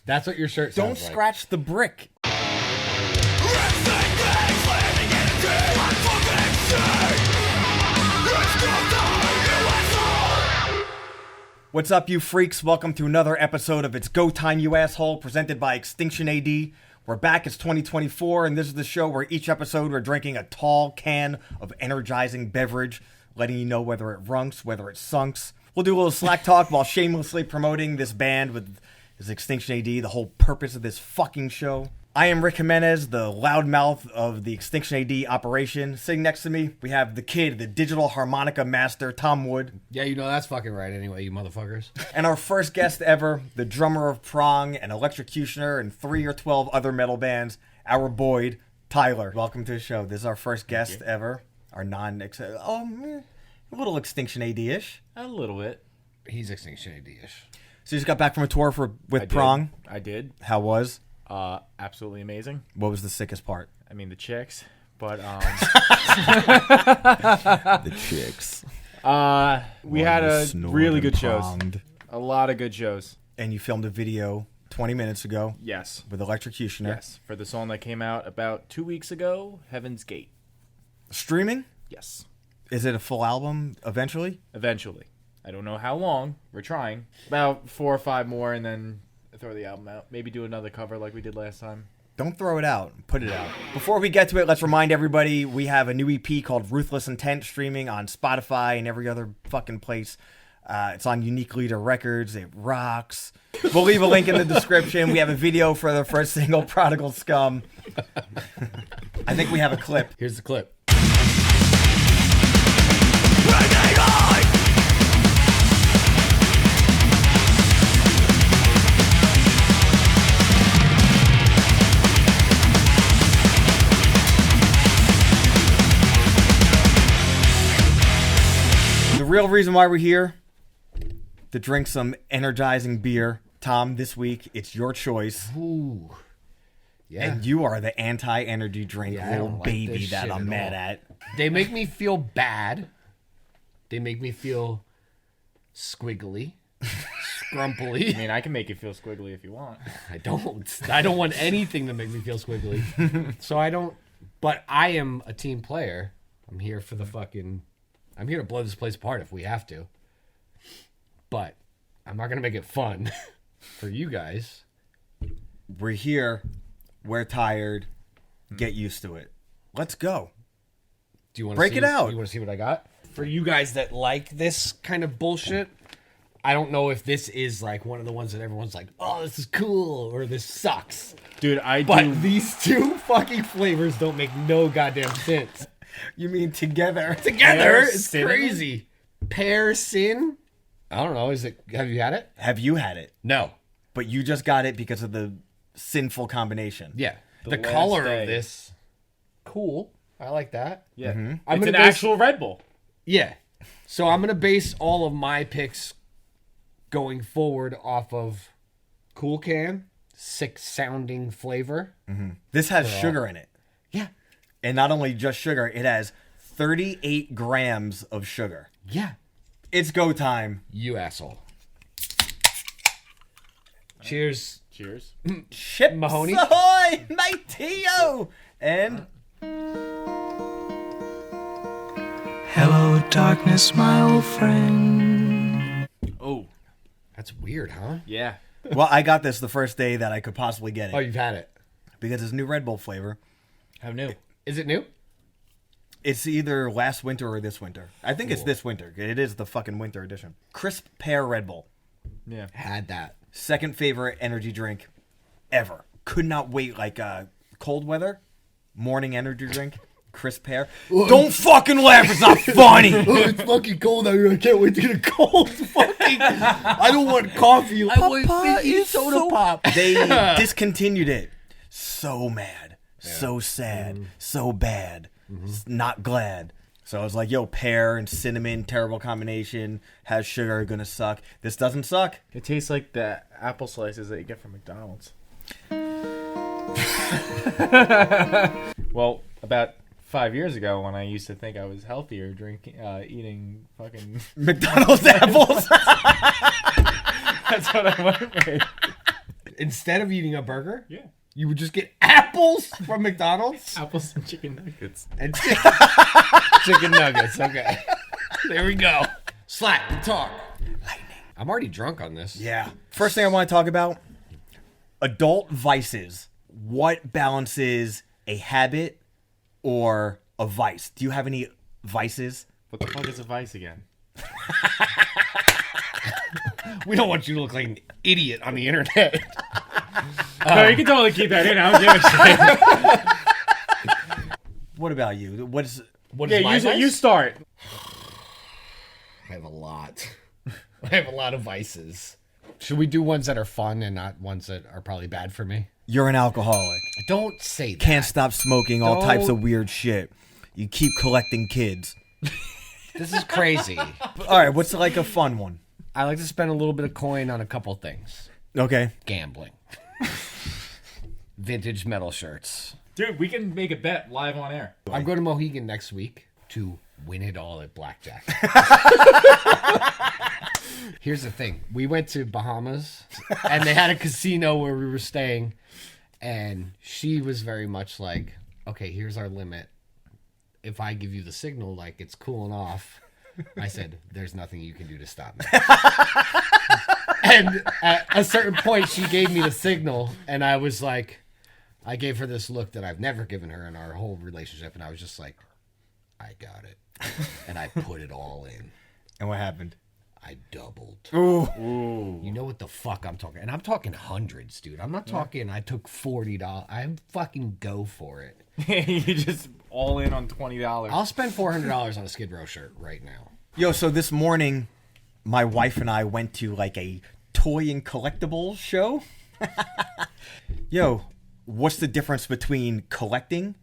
That's what your shirt Don't sounds like. scratch the brick. What's up, you freaks? Welcome to another episode of It's Go Time, You Asshole, presented by Extinction AD. We're back, it's 2024, and this is the show where each episode we're drinking a tall can of energizing beverage, letting you know whether it runks, whether it sunks. We'll do a little slack talk while shamelessly promoting this band with this Extinction AD, the whole purpose of this fucking show. I am Rick Jimenez, the loudmouth of the Extinction AD operation. Sitting next to me, we have the kid, the digital harmonica master, Tom Wood. Yeah, you know that's fucking right anyway, you motherfuckers. And our first guest ever, the drummer of Prong, an electrocutioner, and 3 or 12 other metal bands, our Boyd, Tyler. Welcome to the show. This is our first guest ever. Our a little Extinction AD-ish. A little bit. He's Extinction AD-ish. So you just got back from a tour with Prong. I did. How was? Absolutely amazing. What was the sickest part? I mean, the chicks, but The chicks. we had a really good shows. Pronged. A lot of good shows. And you filmed a video 20 minutes ago. Yes. With Electrocutioner. Yes. For the song that came out about 2 weeks ago, Heaven's Gate. Streaming? Yes. Is it a full album eventually? Eventually. I don't know how long. We're trying. About 4 or 5 more, and then throw the album out. Maybe do another cover like we did last time. Don't throw it out. Put it out. Before we get to it, let's remind everybody we have a new EP called Ruthless Intent streaming on Spotify and every other fucking place. It's on Unique Leader Records. It rocks. We'll leave a link in the description. We have a video for the first single, Prodigal Scum. I think we have a clip. Here's the clip. The real reason why we're here, to drink some energizing beer. Tom, this week, it's your choice. Ooh. Yeah. And you are the anti-energy drink Yeah, I little don't like baby this that shit I'm at mad all. at. They make me feel bad. They make me feel squiggly. Scrumply. I mean, I can make you feel squiggly if you want. I don't want anything to make me feel squiggly. So I don't. But I am a team player. I'm here for the fucking. I'm here to blow this place apart if we have to. But I'm not gonna make it fun for you guys. We're here. We're tired. Get used to it. Let's go. Do you want to Break it out. You want to see what I got? For you guys that like this kind of bullshit, I don't know if this is like one of the ones that everyone's like, oh, this is cool, or this sucks. Dude, But these two fucking flavors don't make no goddamn sense. You mean together? Together, it's cinnamon? crazy. Pear sin? I don't know. Is it? Have you had it? Have you had it? No. But you just got it because of the sinful combination. Yeah. The last color day. of this, cool. I like that. Yeah. I'm It's gonna an base- actual Red Bull. Yeah. So I'm gonna base all of my picks going forward off of Cool Can, sick sounding flavor. This has sugar in it. Yeah. And not only just sugar, it has 38 grams of sugar. Yeah. It's go time. You asshole. Cheers. Cheers. Ship Mahoney. Ahoy! Meteor! And Hello, darkness, my old friend. Oh, That's weird, huh? yeah. well, I got this the first day that I could possibly get it Oh, you've had it. because it's new Red Bull flavor. How new? Is it new? It's either last winter or this winter. I think it's this winter. It is the fucking winter edition. Crisp Pear Red Bull. Yeah. Had that. Second favorite energy drink ever. Could not wait. Like cold weather, morning energy drink. Crisp Pear. Don't fucking laugh. It's not funny. It's fucking cold out here. I can't wait to get a cold fucking. I don't want coffee. I want fizzy soda pop. They discontinued it. So mad. So sad. So bad. Not glad. So I was like, yo, pear and cinnamon, terrible combination. Has sugar, gonna suck. This doesn't suck. It tastes like the apple slices that you get from McDonald's. Well, about 5 years ago, when I used to think I was healthier, eating fucking McDonald's apples. that's what I went with. Instead of eating a burger, Yeah. you would just get apples from McDonald's Apples and chicken nuggets. and chicken nuggets. Okay. There we go. Slap the talk. Lightning. I'm already drunk on this. Yeah. First thing I want to talk about, adult vices. What balances a habit or a vice? Do you have any vices? What the fuck is a vice again? We don't want you to look like an idiot on the internet. No, you can totally keep that in. I don't give a shit. What about you? What is... What is my Yeah, vice? you start. I have a lot. I have a lot of vices. Should we do ones that are fun and not ones that are probably bad for me? You're an alcoholic. Don't say that. Can't stop smoking all types Don't- of weird shit. You keep collecting kids. This is crazy. All right, what's like a fun one? I like to spend a little bit of coin on a couple things. Okay. Gambling. Vintage metal shirts. Dude, we can make a bet live on air. I'm going to Mohegan next week to win it all at blackjack. Here's the thing. We went to Bahamas, and they had a casino where we were staying, and she was very much like, okay, here's our limit. If I give you the signal, like, it's cooling off, I said, there's nothing you can do to stop me. And at a certain point, she gave me the signal, and I was like, I gave her this look that I've never given her in our whole relationship, and I was just like, I got it. And I put it all in. And what happened? I doubled. Ooh. You know what the fuck I'm talking? And I'm talking hundreds, dude. I'm not talking I took $40. I fucking go for it. You just all in on $20. I'll spend $400 on a Skid Row shirt right now. Yo, so this morning, my wife and I went to like a toy and collectibles show. Yo, what's the difference between collecting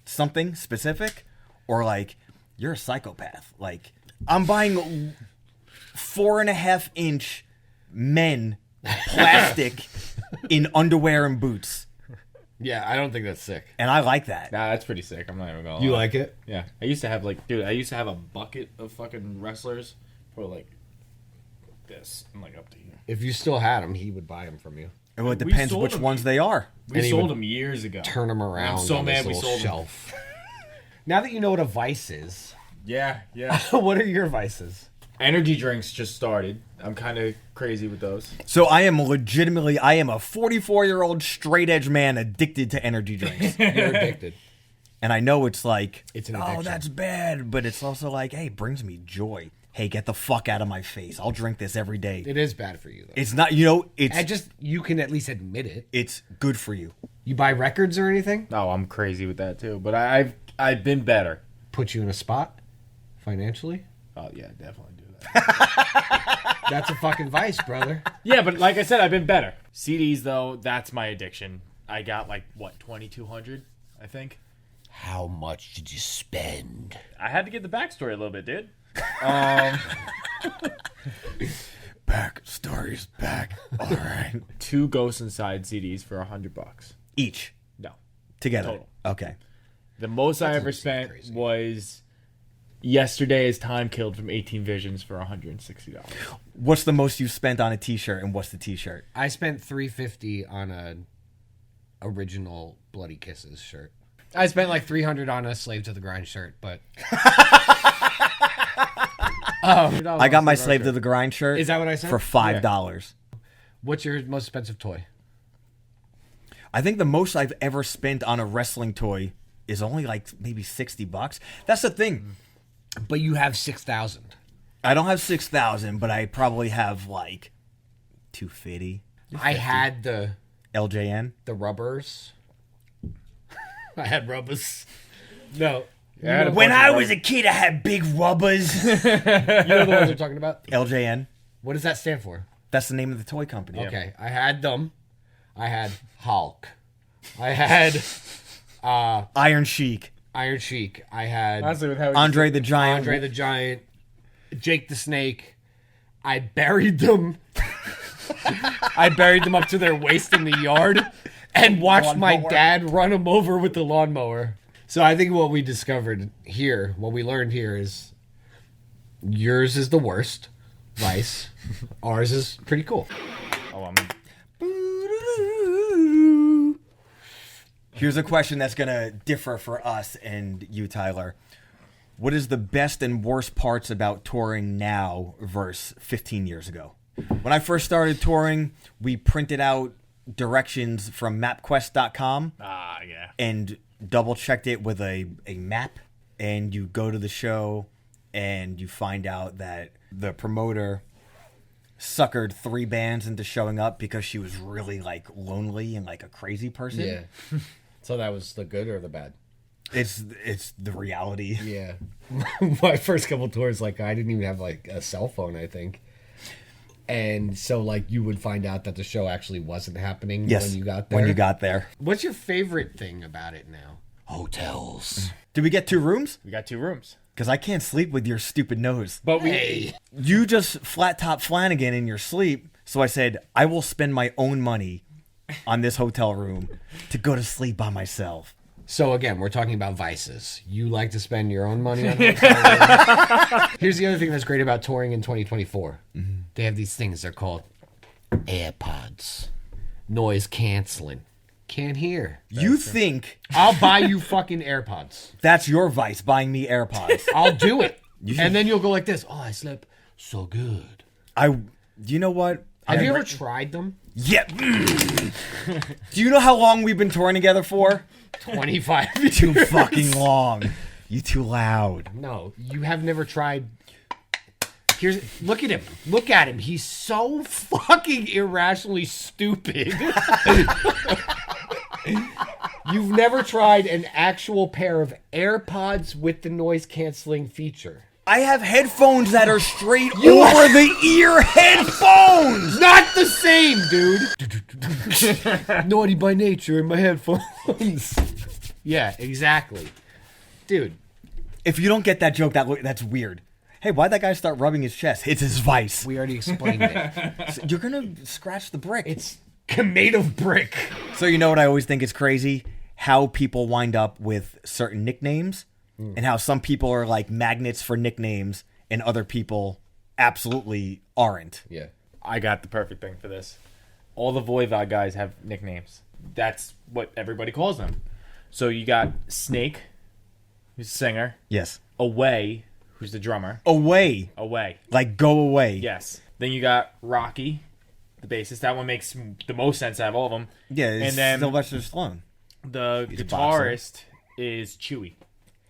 something specific or like you're a psychopath? Like, I'm buying 4.5-inch men plastic in underwear and boots. Yeah, I don't think that's sick. And I like that. Nah, that's pretty sick. I'm not even gonna lie. You like it? Yeah. I used to have I used to have a bucket of fucking wrestlers for like this and like up to here. If you still had them, he would buy them from you. Well, it We depends sold which them. ones they are. We And he sold would them years ago. Turn them around I'm so on mad this we little sold 'em. shelf. Now that you know what a vice is, Yeah, yeah. what are your vices? Energy drinks just started. I'm kind of crazy with those. So I am a 44-year-old straight edge man addicted to energy drinks. You're addicted. And I know it's like, It's an oh, addiction. that's bad. But it's also like, hey, it brings me joy. Hey, get the fuck out of my face. I'll drink this every day. It is bad for you, though. It's not, you know, You can at least admit it. it's good for you. You buy records or anything? Oh, I'm crazy with that too. But I've been better. Put you in a spot financially? Oh yeah, definitely do that. That's a fucking vice, brother. Yeah, but like I said, I've been better. CDs though, that's my addiction. I got like what 2,200, I think. How much did you spend? I had to get the backstory a little bit, dude. Back stories back. All right. 2 Ghost Inside CDs for $100. Each No, together. Total. Okay. the most I ever seem spent crazy. was Yesterday's Time Killed from 18 Visions for $160. What's the most you've spent on a t-shirt and what's the t-shirt? I spent $350 on a original Bloody Kisses shirt. I spent like $300 on a Slave to the Grind shirt, but I got my Slave to the Grind shirt. Is that what I said? For $5. What's your most expensive toy? I think the most I've ever spent on a wrestling toy is only like maybe $60. That's the thing. But you have 6,000. I don't have 6,000, but I probably have like 250. I had the LJN. rubbers. I had rubbers. No. Yeah, When I was a kid, I had big rubbers. You know the ones I'm talking about? LJN. What does that stand for? That's the name of the toy company. Okay, I had them. I had Hulk. I had Iron Sheik. Iron Sheik. I had Honestly, with how Andre the Giant. Andre the Giant. Jake the Snake. I buried them. I buried them up to their waist in the yard and watched my dad run them over with the lawnmower. So I think what we discovered here, what we learned here is yours is the worst vice. Ours is pretty cool. Oh, Here's a question that's going to differ for us and you, Tyler. What is the best and worst parts about touring now versus 15 years ago? When I first started touring, we printed out directions from mapquest.com. Yeah. And double-checked it with a map. And you go to the show and you find out that the promoter suckered 3 bands into showing up because she was really, like, lonely and, like, a crazy person. Yeah. So that was the good or the bad? It's the reality. Yeah. My first couple tours, like, I didn't even have, like, a cell phone, I think. And so, like, you would find out that the show actually wasn't happening when you got there. When you got there. What's your favorite thing about it now? Hotels. Did we get 2 rooms? We got 2 rooms. Because I can't sleep with your stupid nose. But we... Hey. You just flat top Flanagan in your sleep. So I said, I will spend my own money on this hotel room to go to sleep by myself. So again, we're talking about vices. You like to spend your own money on hotel rooms. Here's the other thing that's great about touring in 2024. Mm-hmm. They have these things. They're called AirPods. Noise canceling. Can't hear. You think I'll buy you fucking AirPods. that's your vice, buying me AirPods? I'll do it. And then you'll go like this. Oh, I slept so good. You know what? Have you ever tried them? Yeah. Do you know how long we've been touring together for? 25 Too years. fucking long. You too loud. No, you have never tried. Look at him. Look at him. He's so fucking irrationally stupid. You've never tried an actual pair of AirPods with the noise canceling feature. I have headphones that are straight over the ear headphones. Not the same, dude. Naughty by nature in my headphones. Yeah, exactly. Dude. If you don't get that joke, that's weird. Hey, why'd that guy start rubbing his chest? It's his vice. We already explained it. So you're going to scratch the brick. It's made of brick. So you know what I always think is crazy? How people wind up with certain nicknames and how some people are like magnets for nicknames and other people absolutely aren't. Yeah. I got the perfect thing for this. All the Voivod guys have nicknames. That's what everybody calls them. So you got Snake, who's a singer. Yes. Away, who's the drummer. Away. Like go away. Yes. Then you got Rocky, the bassist. That one makes the most sense out of all of them. Yeah, it's and then Sylvester Stallone. The He's a guitarist is Chewy.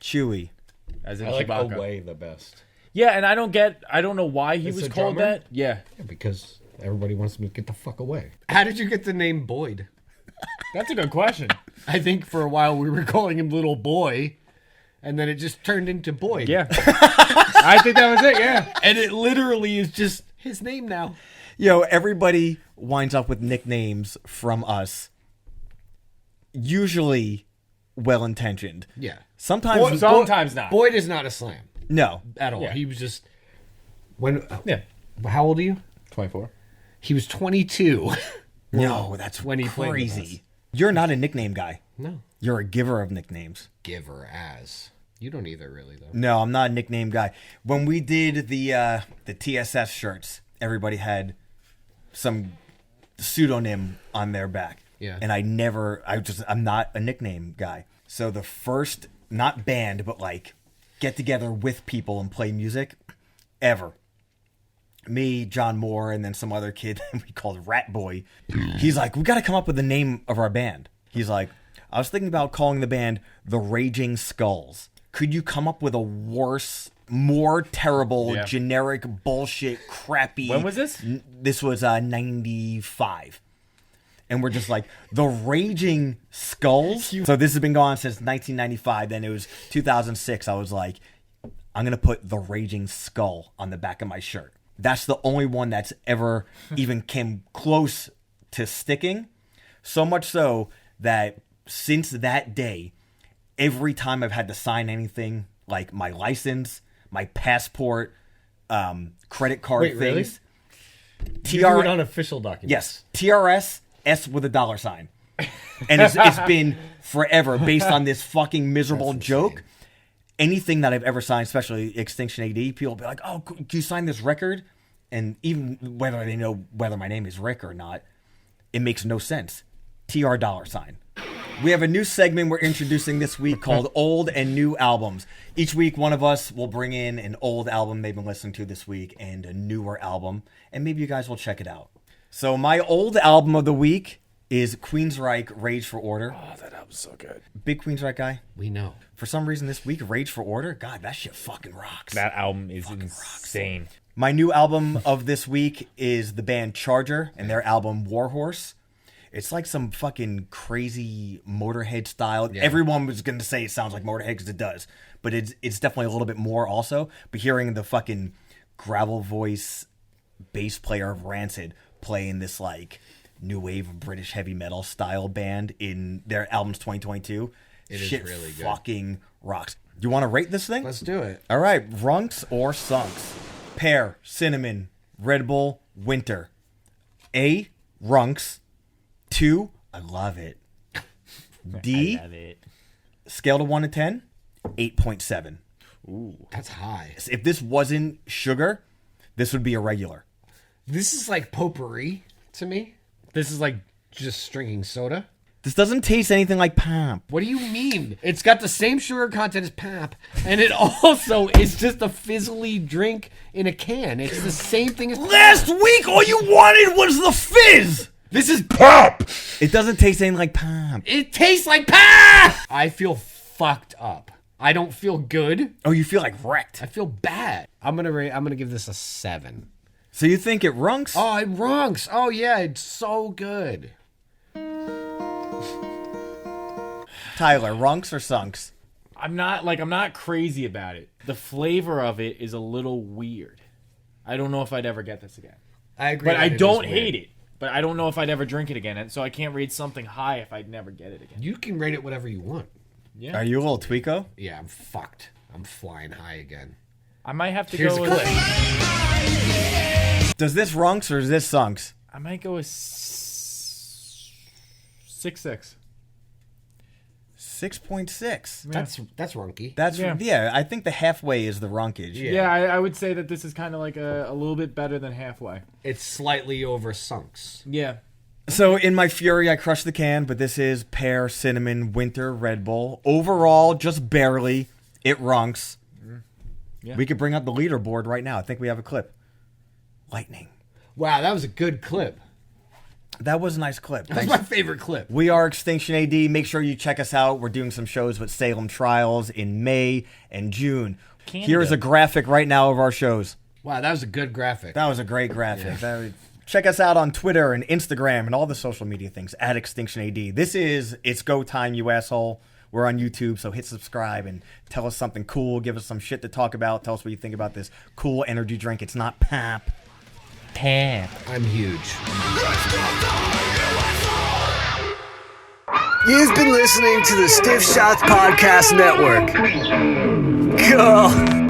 Chewy. As in I like Chewbacca. Away the best. Yeah, and I don't know why he It's was a called drummer? that. Yeah. Because everybody wants me to get the fuck away. How did you get the name Boyd? That's a good question. I think for a while we were calling him Little Boy, and then it just turned into Boyd. Yeah. I think that was it, yeah. And it literally is just his name now. Yo, everybody winds up with nicknames from us. Usually well-intentioned. Yeah. Sometimes Sometimes not. Boyd is not a slam no. at all. Yeah. He was just... Yeah. How old are you? 24. He was 22. No, that's when he played with us. crazy. You're not a nickname guy. No. You're a giver of nicknames. Giver as. You don't either, really, though. No, I'm not a nickname guy. When we did the TSS shirts, everybody had some pseudonym on their back. Yeah. And I'm not a nickname guy. So the first, not band, but like get together with people and play music ever. Me, John Moore, and then some other kid we called Rat Boy. He's like, we got to come up with the name of our band. He's like, I was thinking about calling the band The Raging Skulls. Could you come up with a worse, more terrible, generic, bullshit, crappy... When was this? This was 95. And we're just like, The Raging Skulls? So this has been going on since 1995. Then it was 2006. I was like, I'm going to put The Raging Skull on the back of my shirt. That's the only one that's ever even came close to sticking. So much so that since that day, every time I've had to sign anything, like my license, my passport, credit card things. You do it on official documents. Yes. TRS, S with a $sign. And it's been forever based on this fucking miserable joke. Anything that I've ever signed, especially Extinction AD, people will be like, oh, can you sign this record? And even whether they know whether my name is Rick or not, it makes no sense. TR $sign. We have a new segment we're introducing this week called Old and New Albums. Each week, one of us will bring in an old album they've been listening to this week and a newer album, and maybe you guys will check it out. So my old album of the week is Queensryche Rage for Order. Oh, that album's so good. Big Queensryche guy. We know. For some reason this week, Rage for Order, God, that shit fucking rocks. That album is insane. My new album of this week is the band Charger and their album Warhorse. It's like some fucking crazy Motorhead style. Yeah. Everyone was going to say it sounds like Motorhead because it does. But it's definitely a little bit more also. But hearing the fucking gravel voice bass player of Rancid playing this like new wave British heavy metal style band in their albums 2022, shit is really good. fucking rocks. Do you want to rate this thing? Let's do it. All right, runks or sunks? Pear, cinnamon, Redbull, winter. A, runks. 2, I love it. D, I love it. scale to 1 to 10, 8.7. Ooh. That's high. If this wasn't sugar, this would be a regular. This is like potpourri to me. This is like just drinking soda. This doesn't taste anything like pop. What do you mean? It's got the same sugar content as pap, and it also is just a fizzly drink in a can. It's the same thing as Last week, all you wanted was the fizz. This is pap. It doesn't taste anything like pop. It tastes like pap. I feel fucked up. I don't feel good. Oh, you feel like wrecked. I feel bad. I'm gonna give this a 7. So you think it runks? Oh, it runks. Oh yeah, it's so good. Tyler, runks or sunks? I'm not crazy about it. The flavor of it is a little weird. I don't know if I'd ever get this again. I agree. But that I it is don't weird. hate it. But I don't know if I'd ever drink it again. And so I can't rate something high if I'd never get it again. You can rate it whatever you want. Yeah. Are you a little tweako? Yeah, I'm fucked. I'm flying high again. I might have to Here's go a with... clip. Does this runks or is this sunks? I might go with 6.6. 6.6. That's runky. That's Yeah. yeah. I think the halfway is the runkage. Yeah. Yeah, I would say that this is kind of like a little bit better than halfway. It's slightly over sunks. Yeah. So in my fury, I crushed the can, but this is pear, cinnamon, winter, Red Bull. Overall, just barely, it runks. Yeah. We could bring up the leaderboard right now. I think we have a clip. Lightning. Wow, that was a good clip. That was a nice clip. That's Thanks. my favorite clip. We are Extinction AD. Make sure you check us out. We're doing some shows with Salem Trials in May and June. Canada. Here's a graphic right now of our shows. Wow, that was a good graphic. That was a great graphic. Check us out on Twitter and Instagram and all the social media things at Extinction AD. This is It's Go Time, you asshole. We're on YouTube, so hit subscribe and tell us something cool. Give us some shit to talk about. Tell us what you think about this cool energy drink. It's not pap. Pam. I'm huge. You've been listening to the Stiff Shots Podcast Network. Cool.